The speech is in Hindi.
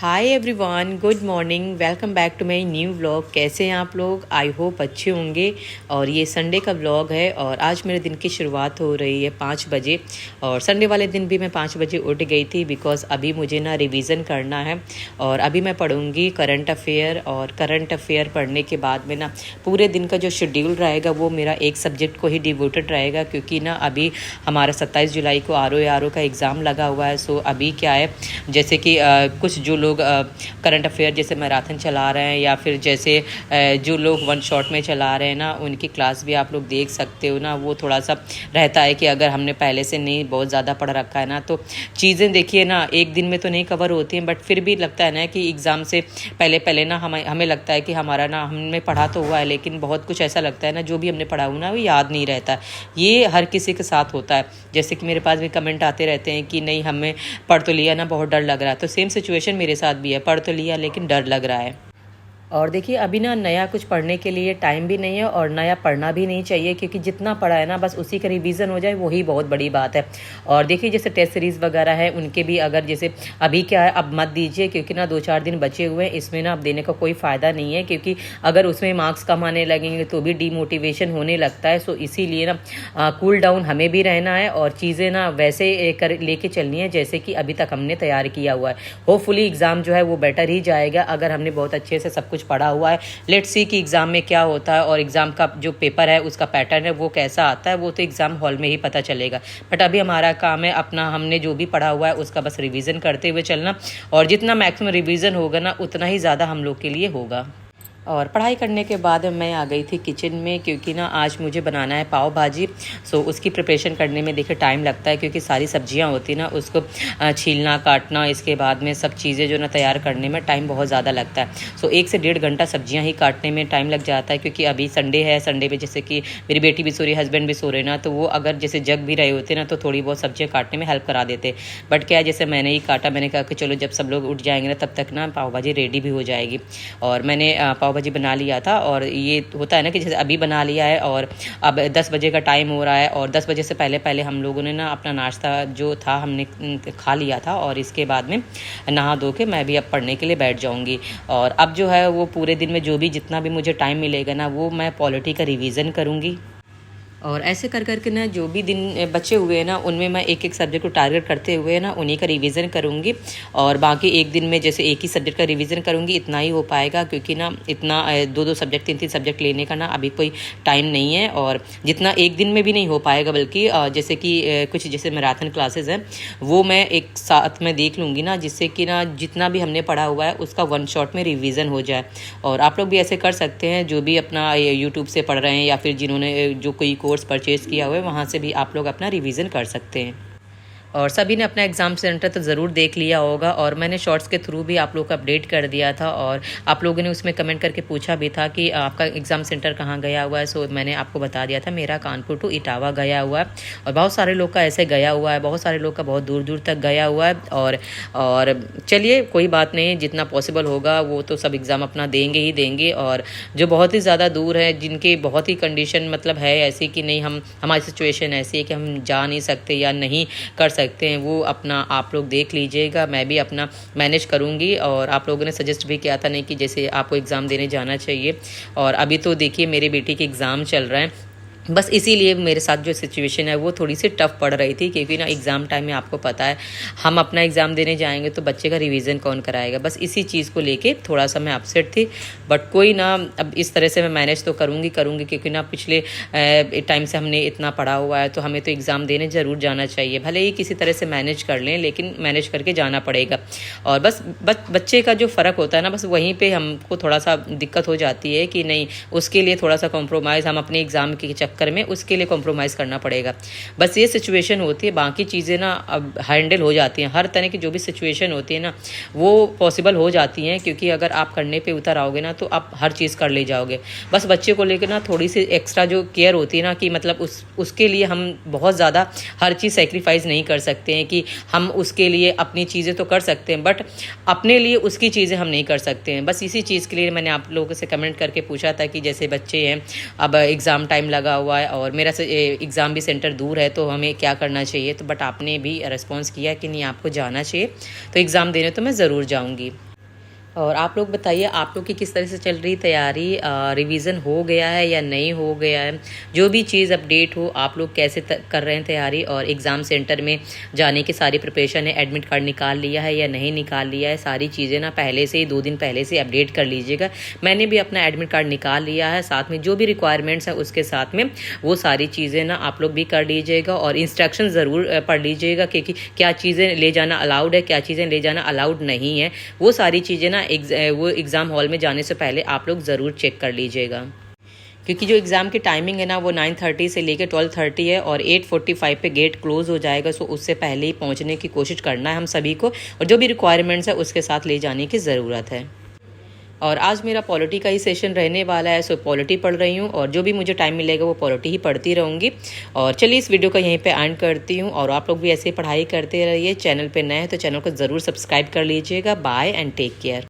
Hi everyone, good morning. Welcome back to my new vlog. कैसे हैं आप लोग? आई होप अच्छे होंगे। और ये संडे का व्लॉग है और आज मेरे दिन की शुरुआत हो रही है 5 बजे। और संडे वाले दिन भी मैं 5 बजे उठ गई थी बिकॉज़ अभी मुझे ना रिवीजन करना है। और अभी मैं पढ़ूँगी करंट अफेयर। और करंट अफेयर पढ़ने के बाद में ना पूरे दिन का जो शेड्यूल रहेगा वो मेरा एक सब्जेक्ट को ही डिवोटेड रहेगा, क्योंकि ना अभी हमारा 27 जुलाई को आर का एग्ज़ाम लगा हुआ है। सो अभी क्या है, जैसे कि कुछ जो लोग करंट अफेयर जैसे मैराथन चला रहे हैं या फिर जैसे जो लोग वन शॉट में चला रहे हैं ना, उनकी क्लास भी आप लोग देख सकते हो ना। वो थोड़ा सा रहता है कि अगर हमने पहले से नहीं बहुत ज़्यादा पढ़ रखा है ना, तो चीज़ें देखिए ना एक दिन में तो नहीं कवर होती हैं, बट फिर भी लगता है ना कि एग्ज़ाम से पहले पहले ना हमें लगता है कि हमारा ना हमने पढ़ा तो हुआ है, लेकिन बहुत कुछ ऐसा लगता है ना जो भी हमने पढ़ा हुआ ना वो याद नहीं रहता। ये हर किसी के साथ होता है। जैसे कि मेरे पास भी कमेंट आते रहते हैं कि नहीं हमें पढ़ तो लिया ना, बहुत डर लग रहा है। तो सेम सिचुएशन मेरे साथ भी है, पढ़ तो लिया लेकिन डर लग रहा है। और देखिए अभी ना नया कुछ पढ़ने के लिए टाइम भी नहीं है और नया पढ़ना भी नहीं चाहिए, क्योंकि जितना पढ़ा है ना बस उसी का रिवीजन हो जाए वही बहुत बड़ी बात है। और देखिए जैसे टेस्ट सीरीज़ वगैरह है उनके भी अगर जैसे अभी क्या है अब मत दीजिए, क्योंकि ना 2-4 दिन बचे हुए हैं, इसमें ना अब देने का कोई फ़ायदा नहीं है, क्योंकि अगर उसमें मार्क्स कम आने लगेंगे तो भी डीमोटिवेशन होने लगता है। सो इसीलिए ना कूल डाउन हमें भी रहना है और चीज़ें ना वैसे कर लेके चलनी है जैसे कि अभी तक हमने तैयार किया हुआ है। होपफुली एग्ज़ाम जो है वो बेटर ही जाएगा अगर हमने बहुत अच्छे से सब कुछ पढ़ा हुआ है। लेट्स सी कि एग्ज़ाम में क्या होता है और एग्ज़ाम का जो पेपर है उसका पैटर्न है वो कैसा आता है, वो तो एग्ज़ाम हॉल में ही पता चलेगा। बट अभी हमारा काम है अपना हमने जो भी पढ़ा हुआ है उसका बस रिवीजन करते हुए चलना, और जितना मैक्सिमम रिवीजन होगा ना उतना ही ज़्यादा हम लोग के लिए होगा। और पढ़ाई करने के बाद मैं आ गई थी किचन में, क्योंकि ना आज मुझे बनाना है पाव भाजी। सो उसकी प्रिपरेशन करने में देखिए टाइम लगता है, क्योंकि सारी सब्जियां होती ना उसको छीलना काटना, इसके बाद में सब चीज़ें जो ना तैयार करने में टाइम बहुत ज़्यादा लगता है। सो 1 से 1.5 घंटा सब्जियां ही काटने में टाइम लग जाता है, क्योंकि अभी संडे है। संडे में जैसे कि मेरी बेटी भी सो रही, हस्बैंड भी सो रहे ना, तो वो अगर जैसे जग भी रहे होते ना तो थोड़ी बहुत सब्जियाँ काटने में हेल्प करा देते। बट क्या है, जैसे मैंने ही काटा, मैंने कहा कि चलो जब सब लोग उठ जाएंगे ना तब तक ना पाव भाजी रेडी भी हो जाएगी। और मैंने पाव भाजी बना लिया था। और ये होता है ना कि जैसे अभी बना लिया है और अब 10 बजे का टाइम हो रहा है, और 10 बजे से पहले पहले हम लोगों ने ना अपना नाश्ता जो था हमने खा लिया था। और इसके बाद में नहा धो के मैं भी अब पढ़ने के लिए बैठ जाऊंगी। और अब जो है वो पूरे दिन में जो भी जितना भी मुझे टाइम मिलेगा ना वो मैं पॉलिटी का रिवीजन करूँगी। और ऐसे कर करके ना जो भी दिन बचे हुए हैं ना उनमें मैं एक एक सब्जेक्ट को टारगेट करते हुए ना उन्हीं का रिवीजन करूँगी। और बाकी एक दिन में जैसे एक ही सब्जेक्ट का रिवीजन करूँगी, इतना ही हो पाएगा, क्योंकि ना इतना 2-2 सब्जेक्ट 3-3 सब्जेक्ट लेने का ना अभी कोई टाइम नहीं है। और जितना एक दिन में भी नहीं हो पाएगा, बल्कि जैसे कि कुछ जैसे मैराथन क्लासेस हैं वो मैं एक साथ में देख लूँगी ना, जिससे कि ना जितना भी हमने पढ़ा हुआ है उसका वन शॉट में रिवीजन हो जाए। और आप लोग भी ऐसे कर सकते हैं जो भी अपना यूट्यूब से पढ़ रहे हैं या फिर जिन्होंने जो कोई कोर्स परचेज़ किया हुआ है वहाँ से भी आप लोग अपना रिवीजन कर सकते हैं। और सभी ने अपना एग्ज़ाम सेंटर तो ज़रूर देख लिया होगा, और मैंने शॉर्ट्स के थ्रू भी आप लोग को अपडेट कर दिया था। और आप लोगों ने उसमें कमेंट करके पूछा भी था कि आपका एग्ज़ाम सेंटर कहाँ गया हुआ है। सो मैंने आपको बता दिया था मेरा कानपुर टू इटावा गया हुआ है। और बहुत सारे लोग का ऐसे गया हुआ है, बहुत सारे लोग का बहुत दूर दूर तक गया हुआ है। और चलिए कोई बात नहीं, जितना पॉसिबल होगा वो तो सब एग्ज़ाम अपना देंगे ही देंगे। और जो बहुत ही ज़्यादा दूर है, जिनके बहुत ही कंडीशन मतलब है ऐसी कि नहीं हमारी सिचुएशन ऐसी है कि हम जा नहीं सकते या नहीं कर सकते हैं, वो अपना आप लोग देख लीजिएगा। मैं भी अपना मैनेज करूँगी। और आप लोगों ने सजेस्ट भी किया था नहीं कि जैसे आपको एग्ज़ाम देने जाना चाहिए। और अभी तो देखिए मेरी बेटी के एग्ज़ाम चल रहे हैं, बस इसीलिए मेरे साथ जो सिचुएशन है वो थोड़ी सी टफ पड़ रही थी, क्योंकि ना एग्ज़ाम टाइम में आपको पता है हम अपना एग्ज़ाम देने जाएंगे तो बच्चे का रिवीजन कौन कराएगा। बस इसी चीज़ को लेके थोड़ा सा मैं अपसेट थी। बट कोई ना, अब इस तरह से मैं मैनेज तो करूँगी, क्योंकि ना पिछले टाइम से हमने इतना पढ़ा हुआ है तो हमें तो एग्ज़ाम देने ज़रूर जाना चाहिए। भले ही किसी तरह से मैनेज कर लें, लेकिन मैनेज करके जाना पड़ेगा। और बस बच्चे का जो फ़र्क होता है ना, बस वहीं पर हमको थोड़ा सा दिक्कत हो जाती है कि नहीं उसके लिए थोड़ा सा कॉम्प्रोमाइज़ हम अपने एग्ज़ाम के चक्कर में उसके लिए कॉम्प्रोमाइज़ करना पड़ेगा। बस ये सिचुएशन होती है, बाकी चीज़ें ना अब हैंडल हो जाती हैं। हर तरह की जो भी सिचुएशन होती है ना वो पॉसिबल हो जाती हैं, क्योंकि अगर आप करने पे उतर आओगे ना तो आप हर चीज़ कर ले जाओगे। बस बच्चे को लेकर ना थोड़ी सी एक्स्ट्रा जो केयर होती है ना, कि मतलब उसके लिए हम बहुत ज़्यादा हर चीज़ सेक्रीफाइस नहीं कर सकते हैं, कि हम उसके लिए अपनी चीज़ें तो कर सकते हैं बट अपने लिए उसकी चीज़ें हम नहीं कर सकते हैं। बस इसी चीज़ के लिए मैंने आप लोगों से कमेंट करके पूछा था कि जैसे बच्चे हैं, अब एग्ज़ाम टाइम लगा हुआ है और मेरा एग्ज़ाम भी सेंटर दूर है तो हमें क्या करना चाहिए। तो बट आपने भी रिस्पॉन्स किया कि नहीं आपको जाना चाहिए, तो एग्ज़ाम देने तो मैं ज़रूर जाऊँगी। और आप लोग बताइए आप लोग की किस तरह से चल रही तैयारी, रिवीजन हो गया है या नहीं हो गया है। जो भी चीज़ अपडेट हो आप लोग कैसे कर रहे हैं तैयारी, और एग्ज़ाम सेंटर में जाने की सारी प्रिपरेशन है, एडमिट कार्ड निकाल लिया है या नहीं निकाल लिया है, सारी चीज़ें ना पहले से ही 2 दिन पहले से अपडेट कर लीजिएगा। मैंने भी अपना एडमिट कार्ड निकाल लिया है, साथ में जो भी रिक्वायरमेंट्स हैं उसके साथ में वो सारी चीज़ें ना आप लोग भी कर लीजिएगा, और इंस्ट्रक्शन ज़रूर पढ़ लीजिएगा कि क्या चीज़ें ले जाना अलाउड है, क्या चीज़ें ले जाना अलाउड नहीं है। वो सारी चीज़ें ना वो एग्ज़ाम हॉल में जाने से पहले आप लोग ज़रूर चेक कर लीजिएगा, क्योंकि जो एग्ज़ाम की टाइमिंग है ना वो 9:30 से लेकर 12:30 है, और 8:45 पे गेट क्लोज़ हो जाएगा। सो उससे पहले ही पहुंचने की कोशिश करना है हम सभी को, और जो भी रिक्वायरमेंट्स है उसके साथ ले जाने की ज़रूरत है। और आज मेरा पॉलिटी का ही सेशन रहने वाला है, सो पॉलिटी पढ़ रही हूँ, और जो भी मुझे टाइम मिलेगा वो पॉलिटी ही पढ़ती रहूँगी। और चलिए इस वीडियो को यहीं पे एंड करती हूँ, और आप लोग भी ऐसे ही पढ़ाई करते रहिए। चैनल पे नए हैं तो चैनल को ज़रूर सब्सक्राइब कर लीजिएगा। Bye and take care.